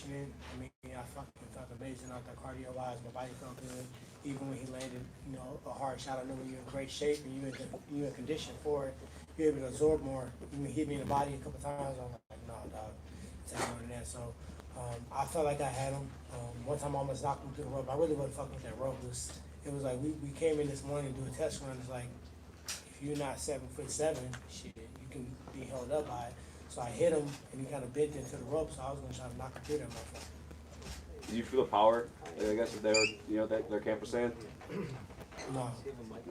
conditioning. I mean, I fucking felt amazing out there cardio-wise. My body felt good. Even when he landed, a hard shot, I know when you're in great shape and you're in condition for it, you're able to absorb more. You hit me in the body a couple times. I was like, no, dog, it's more than that. So I felt like I had him. One time I almost knocked him through the rope. I really wasn't fucking with that rope. It was like we came in this morning to do a test run. It's like, if you're not 7'7", shit, you can be held up by it. So I hit him, and he kind of bent into the rope, so I was going to try to knock him through that motherfucker. Did you feel the power, I guess, that they were, that their camp was saying? No.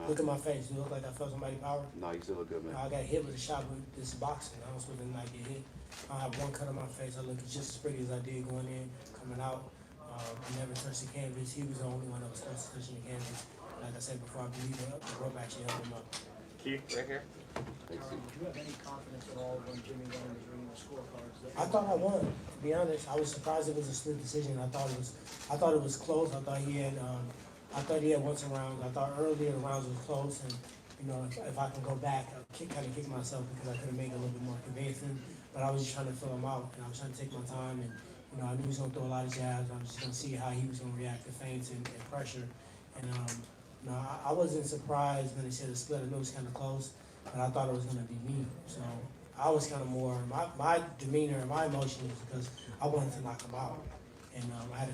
Look at my face. Do it look like I felt somebody's power? No, you still look good, man. I got hit with a shot with this boxing. I was supposed to not get hit. I have one cut on my face. I look just as pretty as I did going in, coming out. I never touched the canvas. He was the only one that was supposed to touch the canvas. Like I said before, I believe the rope actually held him up. Keith, right here. Do you have any confidence at all when Jimmy Gunn was reading the scorecards? I thought I won. To be honest, I was surprised it was a split decision. I thought it was close. I thought he had once a round. I thought earlier the rounds was close, and if I can go back, I kind of kick myself because I could have made it a little bit more convincing. But I was just trying to fill him out, and I was trying to take my time. And I knew he was gonna throw a lot of jabs. I was just gonna see how he was gonna react to feints and pressure. And I wasn't surprised when they said a split. I knew it was kind of close, but I thought it was gonna be me. So I was kind of more my demeanor and my emotion was because I wanted to knock him out. And I had a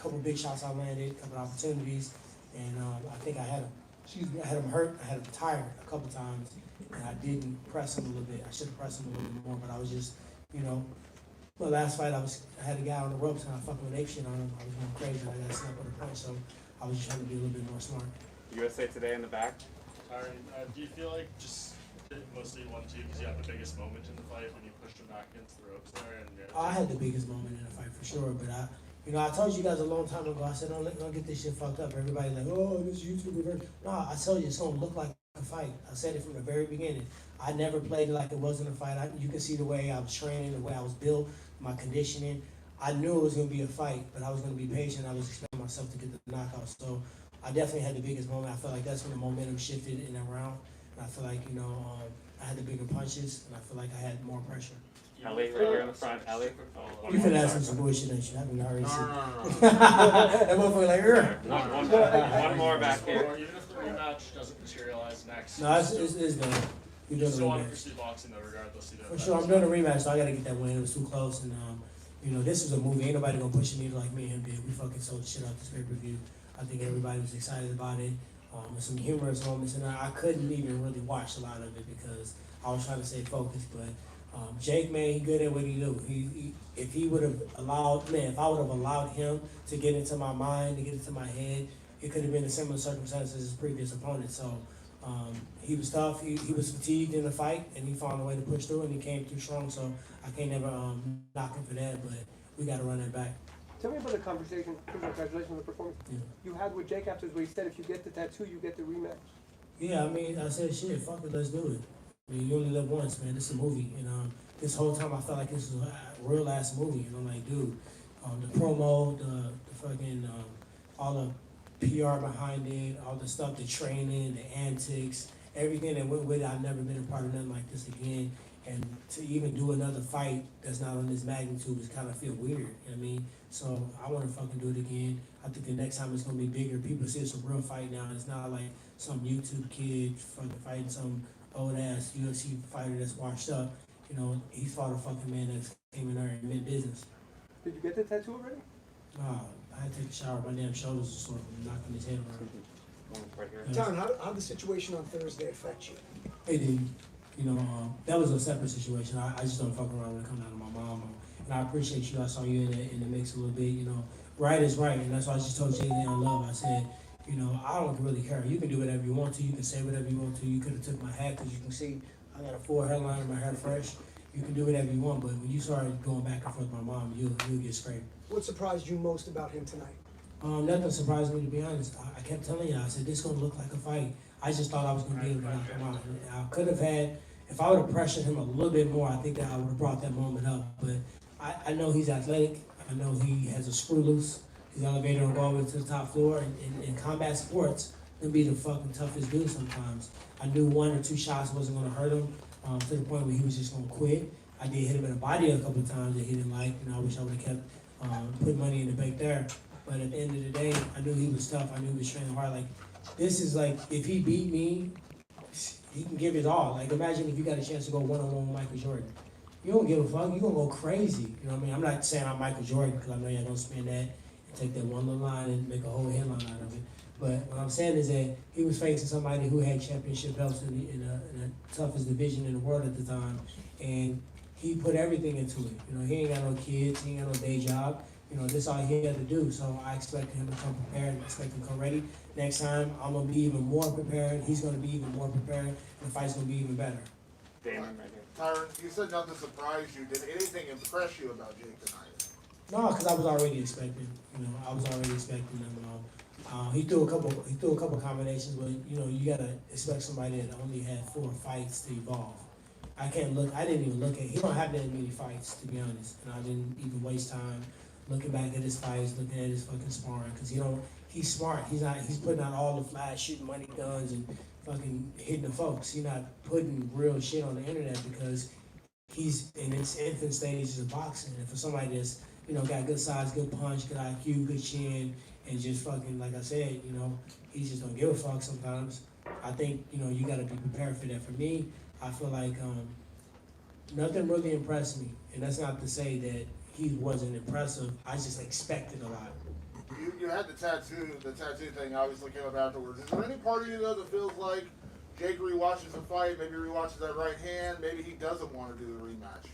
couple big shots I landed, a couple opportunities, and I think I had him hurt. I had him tired a couple times, and I didn't press him a little bit. I should have pressed him a little bit more, but I was just, the last fight I had a guy on the ropes and I fucking with ape shit on him. I was going crazy. I got snapped with a punch, so I was just trying to be a little bit more smart. USA Today in the back. Tyron, do you feel like just mostly 1-2 because you had the biggest moment in the fight when you pushed him back against the ropes there? And I had the biggest moment in the fight for sure, but I told you guys a long time ago. I said don't get this shit fucked up. Everybody's like, oh, this YouTuber. No, I told you it's gonna look like a fight. I said it from the very beginning. I never played it like it wasn't a fight. You can see the way I was training, the way I was built, my conditioning. I knew it was gonna be a fight, but I was gonna be patient. I was expecting myself to get the knockout. So I definitely had the biggest moment. I felt like that's when the momentum shifted in that round. And I feel like I had the bigger punches, and I feel like I had more pressure. Ellie, right here in the front. Ellie. You can ask some bullshit that you haven't already seen. No. That motherfucker like, One more back here. Or even if the rematch doesn't materialize next. No, it's done. You're You doing still a want to rematch. pursue boxing though, regardless. For sure, I'm doing a rematch, so I gotta get that win. It was too close, and this was a movie. Ain't nobody gonna push a needle like me and him did. We fucking sold the shit out this pay-per-view. I think everybody was excited about it. With some humorous moments, and I couldn't even really watch a lot of it because I was trying to stay focused. But Jake, man, he good at what he do. If I would have allowed him to get into my mind, to get into my head, it could have been a similar circumstances as his previous opponent. So he was tough. He was fatigued in the fight, and he found a way to push through, and he came through strong. So I can't never knock him for that. But we got to run that back. Tell me about the conversation, congratulations on the performance, you had with Jake afterwards where he said if you get the tattoo, you get the rematch. Yeah, I mean, I said, shit, fuck it, let's do it. I mean, you only live once, man. This is a movie. And this whole time I felt like this was a real-ass movie. And I'm like, dude, the promo, the fucking, all the PR behind it, all the stuff, the training, the antics, everything that went with it. I've never been a part of nothing like this again. And to even do another fight that's not on this magnitude is kind of feel weird, you know what I mean? So I want to fucking do it again. I think the next time it's going to be bigger. People see it's a real fight now. It's not like some YouTube kid fucking fighting some old-ass UFC fighter that's washed up. He fought a fucking man that came in there and meant business. Did you get the tattoo already? Nah, I had to take a shower. My damn shoulders were sore from knocking his head around. Right here. Tyron, how did the situation on Thursday affect you? It did. That was a separate situation. I just don't fuck around when it comes out of my mom. And I appreciate you. I saw you in the mix a little bit. Right is right. And that's why I just told Jay on Love. I said, I don't really care. You can do whatever you want to. You can say whatever you want to. You could have took my hat because you can see I got a full hairline and my hair fresh. You can do whatever you want. But when you started going back and forth with my mom, you'll get scraped. What surprised you most about him tonight? Nothing surprised me, to be honest. I kept telling you, I said, this is going to look like a fight. I just thought I was going to be able to knock him out. I could have had, if I would have pressured him a little bit more, I think that I would have brought that moment up. But I know he's athletic. I know he has a screw loose. He's elevated and go all the way to the top floor. And in combat sports, he'll be the fucking toughest dude sometimes. I knew 1 or 2 shots wasn't going to hurt him to the point where he was just going to quit. I did hit him in the body a couple of times that he didn't like. I wish I would have kept put money in the bank there. But at the end of the day, I knew he was tough. I knew he was training hard. Like, this is like, if he beat me, he can give it all. Like, imagine if you got a chance to go one-on-one with Michael Jordan. You don't give a fuck. You gonna go crazy. You know what I mean? I'm not saying I'm Michael Jordan because I know y'all gonna spin that and take that one little line and make a whole headline out of it. But what I'm saying is that he was facing somebody who had championship belts in the toughest division in the world at the time, and he put everything into it. You know, he ain't got no kids, he ain't got no day job. You know, this all he had to do. So I expected him to come prepared. I expect him to come ready. Next time, I'm gonna be even more prepared. He's gonna be even more prepared, and the fight's gonna be even better. Damon right here. Tyron, you said nothing surprised you. Did anything impress you about Jake tonight? No, because I was already expecting. You know, I was already expecting him. He threw a couple combinations, but you know, you gotta expect somebody that only had 4 fights to evolve. I didn't even look at. He don't have that many fights, to be honest, and I didn't even waste time looking back at his fights, looking at his fucking sparring, because he's smart. He's putting out all the flash, shooting money guns and fucking hitting the folks. He's not putting real shit on the internet because he's in his infant stages of boxing. And for somebody that's, you know, got good size, good punch, good IQ, good chin, and just fucking, like I said, you know, he just don't give a fuck sometimes. I think, you know, you gotta be prepared for that. For me, I feel like nothing really impressed me. And that's not to say that he wasn't impressive. I just expected a lot. You had the tattoo thing obviously came up afterwards. Is there any part of you though that feels like Jake rewatches the fight, maybe rewatches that right hand, maybe he doesn't want to do the rematch?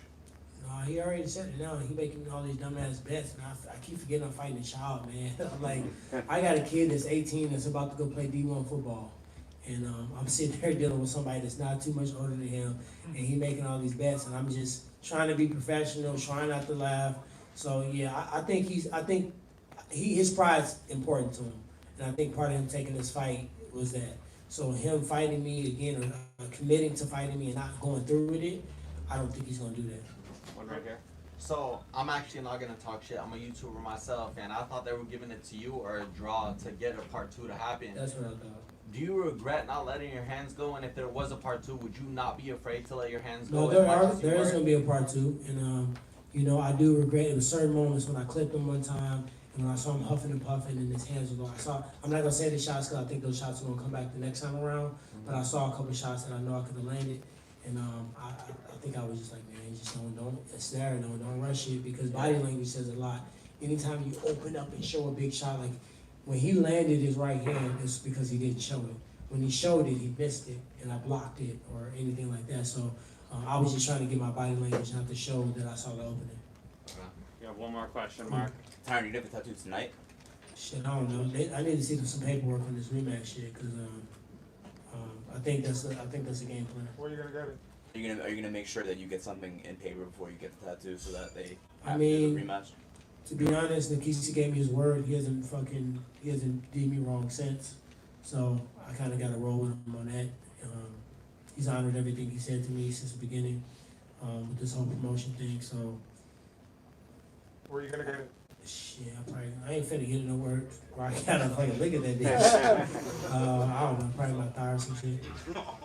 No, he already said it now. He making all these dumbass bets, and I keep forgetting I'm fighting a child, man. I'm like, I got a kid that's 18 that's about to go play D1 football. And I'm sitting there dealing with somebody that's not too much older than him, and he making all these bets, and I'm just trying to be professional, trying not to laugh. So yeah, I think his pride's important to him, and I think part of him taking this fight was that. So him fighting me again, or committing to fighting me and not going through with it, I don't think he's gonna do that. One right here. So I'm actually not gonna talk shit. I'm a YouTuber myself, and I thought they were giving it to you or a draw to get a part 2 to happen. That's what I thought. Do you regret not letting your hands go? And if there was a part 2, would you not be afraid to let your hands go? No, there is gonna be a part 2, and you know, I do regret it. There were certain moments when I clipped him one time, and when I saw him huffing and puffing, and his hands were going. I'm not gonna say the shots because I think those shots are gonna come back the next time around. But I saw a couple shots that I know I could have landed, and I think I was just like, man, just don't. It's there, don't rush it, because body language says a lot. Anytime you open up and show a big shot, like when he landed his right hand, it's because he didn't show it. When he showed it, he missed it, and I blocked it or anything like that. So I was just trying to get my body language not to show that I saw the opening. You have one more question, Mark. Tyron, you get the tattoo tonight? Shit, I don't know. I need to see some paperwork on this rematch shit, because I think that's a game plan. Where are you gonna get it? Are you gonna make sure that you get something in paper before you get the tattoo so that they I have to do mean, the rematch? To be honest, Nikisi gave me his word. He hasn't did me wrong since. So I kind of got to roll with him on that. He's honored everything he said to me since the beginning with this whole promotion thing. So Where are you gonna get it? shit, I ain't finna get it nowhere where I gotta fucking look at that bitch. I don't know, probably my thigh or some shit.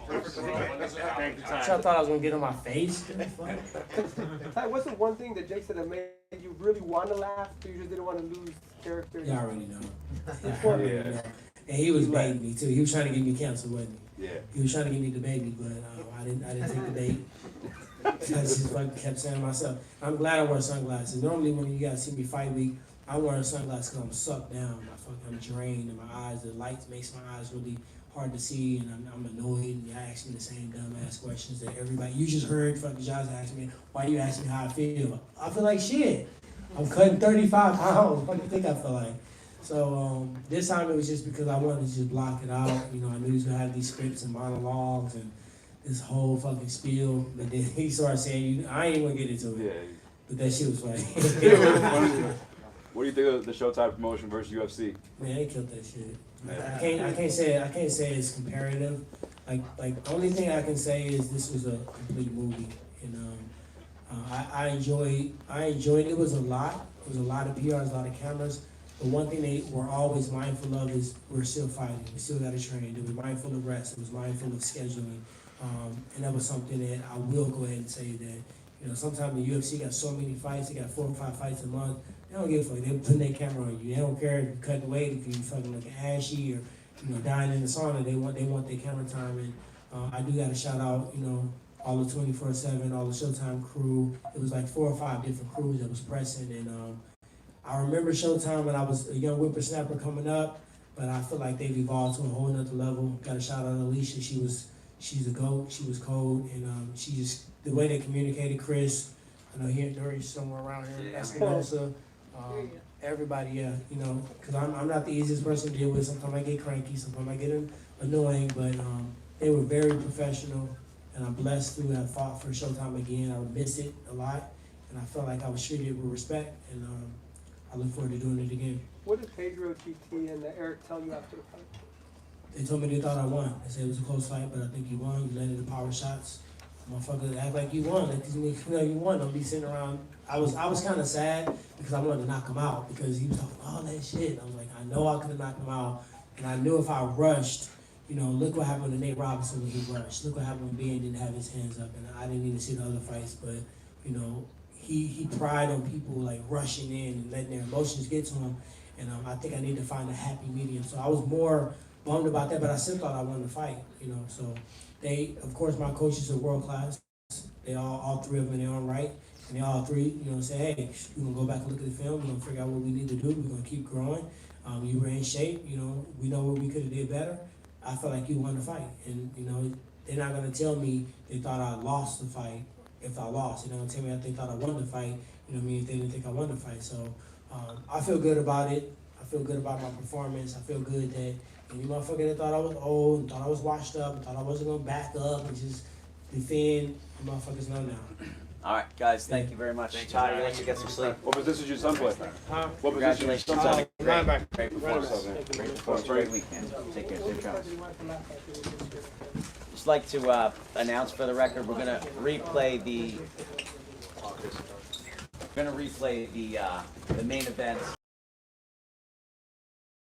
Thank you, I Ty. thought I was gonna get on my face. Ty, what's the one thing that Jake said that made you really want to laugh, but you just didn't want to lose character? Y'all already know. Y'all already know. And he was baiting me too. He was trying to get me canceled, wasn't he? Yeah. He was trying to get me the baby, but I didn't take the bait. I just fucking kept saying to myself, I'm glad I wear sunglasses. Normally when you guys see me fight week, I wear sunglasses because I'm sucked down. I'm drained, and my eyes, the light makes my eyes really hard to see, and I'm annoyed. And you ask me the same dumbass questions that everybody. You just heard fucking Josh ask me, why you ask me how I feel? I feel like shit. I'm cutting 35 pounds. What do you think I feel like? So this time it was just because I wanted to just block it out. You know, I knew he was gonna have these scripts and monologues and this whole fucking spiel. But then he started saying, I ain't even gonna get into it. Yeah. But that shit was funny. What do you think of the Showtime promotion versus UFC? Man, they killed that shit. I can't say it's comparative. Like the only thing I can say is this was a complete movie, and I enjoyed it. It was a lot. It was a lot of PRs, a lot of cameras. But one thing they were always mindful of is we're still fighting. We still got to train. They were mindful of rest. It was mindful of scheduling, and that was something that I will go ahead and say that. You know, sometimes the UFC got so many fights. They got 4 or 5 fights a month. They don't give a fuck. They putting their camera on you. They don't care if you cut the weight, if you fucking looking ashy or dying in the sauna. They want their camera time. And I do got to shout out, all the 24/7, all the Showtime crew. It was like 4 or 5 different crews that was pressing. And I remember Showtime when I was a young whippersnapper coming up, but I feel like they've evolved to a whole nother level. Got to shout out Alicia. She's a GOAT. She was cold, and she just the way they communicated. Chris, I know he and Dory somewhere around here. Espinosa. Everybody, yeah, because I'm not the easiest person to deal with. Sometimes I get cranky, sometimes I get annoying, but they were very professional, and I'm blessed to have fought for Showtime again. I would miss it a lot, and I felt like I was treated with respect, and I look forward to doing it again. What did Pedro, GT, and Eric tell you after the fight? They told me they thought I won. They said it was a close fight, but I think you won. You landed the power shots. Motherfuckers act like you won. Let these niggas know you won. Don't be sitting around. I was kind of sad because I wanted to knock him out because he was talking all that shit. I was like, I know I could have knocked him out, and I knew if I rushed, look what happened to Nate Robinson when he rushed. Look what happened when Ben didn't have his hands up, and I didn't even see the other fights. But he pried on people like rushing in and letting their emotions get to him, and I think I need to find a happy medium. So I was more bummed about that, but I still thought I won the fight. So they, of course, my coaches are world class. They all 3 of them in their own right. And they all 3, say, hey, we're going to go back and look at the film. We're going to figure out what we need to do. We're going to keep growing. You were in shape. We know what we could have did better. I felt like you won the fight. And, they're not going to tell me they thought I lost the fight if I lost. They're not going to tell me they thought I won the fight, if they didn't think I won the fight. So I feel good about it. I feel good about my performance. I feel good that any motherfucker that thought I was old and thought I was washed up and thought I wasn't going to back up and just defend, the motherfuckers know now. All right, guys, thank you very much. Todd, you let you get some sleep. What position did your son play? Huh? What position did your son play? Linebacker. Great performance. Great performance. Great week, man. Take care. Safe travels. Just like to announce for the record, we're gonna replay the main event.